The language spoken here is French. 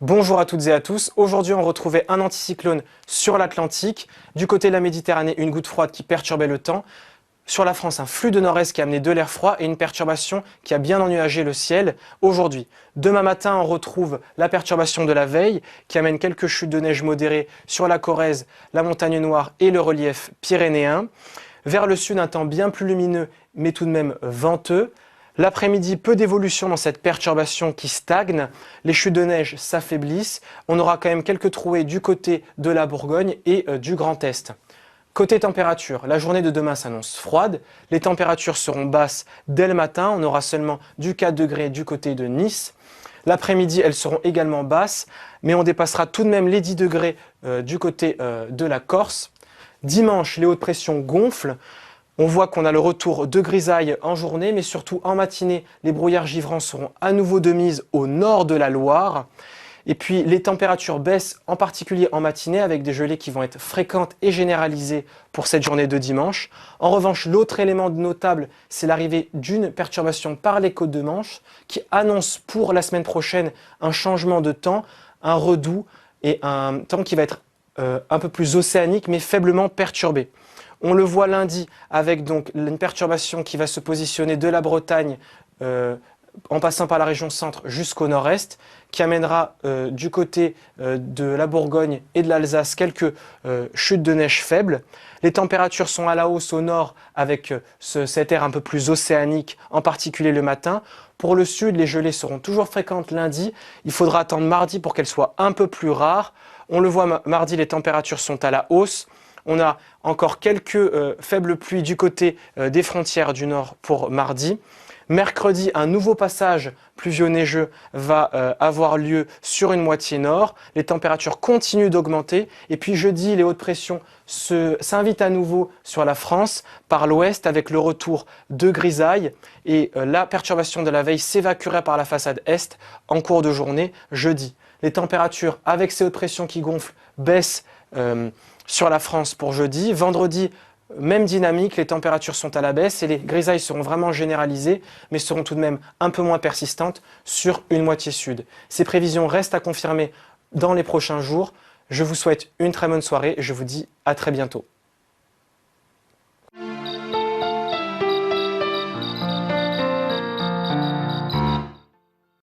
Bonjour à toutes et à tous. Aujourd'hui, on retrouvait un anticyclone sur l'Atlantique. Du côté de la Méditerranée, une goutte froide qui perturbait le temps. Sur la France, un flux de nord-est qui a amené de l'air froid et une perturbation qui a bien ennuagé le ciel aujourd'hui. Demain matin, on retrouve la perturbation de la veille qui amène quelques chutes de neige modérées sur la Corrèze, la Montagne Noire et le relief pyrénéen. Vers le sud, un temps bien plus lumineux, mais tout de même venteux. L'après-midi, peu d'évolution dans cette perturbation qui stagne. Les chutes de neige s'affaiblissent. On aura quand même quelques trouées du côté de la Bourgogne et du Grand Est. Côté température, la journée de demain s'annonce froide. Les températures seront basses dès le matin. On aura seulement du 4 degrés du côté de Nice. L'après-midi, elles seront également basses, mais on dépassera tout de même les 10 degrés du côté de la Corse. Dimanche, les hautes pressions gonflent. On voit qu'on a le retour de grisailles en journée, mais surtout en matinée, les brouillards givrants seront à nouveau de mise au nord de la Loire. Et puis les températures baissent, en particulier en matinée, avec des gelées qui vont être fréquentes et généralisées pour cette journée de dimanche. En revanche, l'autre élément notable, c'est l'arrivée d'une perturbation par les côtes de Manche, qui annonce pour la semaine prochaine un changement de temps, un redoux et un temps qui va être un peu plus océanique, mais faiblement perturbé. On le voit lundi avec donc une perturbation qui va se positionner de la Bretagne en passant par la région centre jusqu'au nord-est, qui amènera du côté de la Bourgogne et de l'Alsace quelques chutes de neige faibles. Les températures sont à la hausse au nord avec cet air un peu plus océanique, en particulier le matin. Pour le sud, les gelées seront toujours fréquentes lundi. Il faudra attendre mardi pour qu'elles soient un peu plus rares. On le voit mardi, les températures sont à la hausse. On a encore quelques faibles pluies du côté des frontières du nord pour mardi. Mercredi, un nouveau passage pluvio-neigeux va avoir lieu sur une moitié nord. Les températures continuent d'augmenter. Et puis jeudi, les hautes pressions s'invitent à nouveau sur la France par l'ouest avec le retour de grisailles. Et la perturbation de la veille s'évacuera par la façade est en cours de journée jeudi. Les températures, avec ces hautes pressions qui gonflent, baissent sur la France pour jeudi. Vendredi, même dynamique, les températures sont à la baisse et les grisailles seront vraiment généralisées, mais seront tout de même un peu moins persistantes sur une moitié sud. Ces prévisions restent à confirmer dans les prochains jours. Je vous souhaite une très bonne soirée et je vous dis à très bientôt.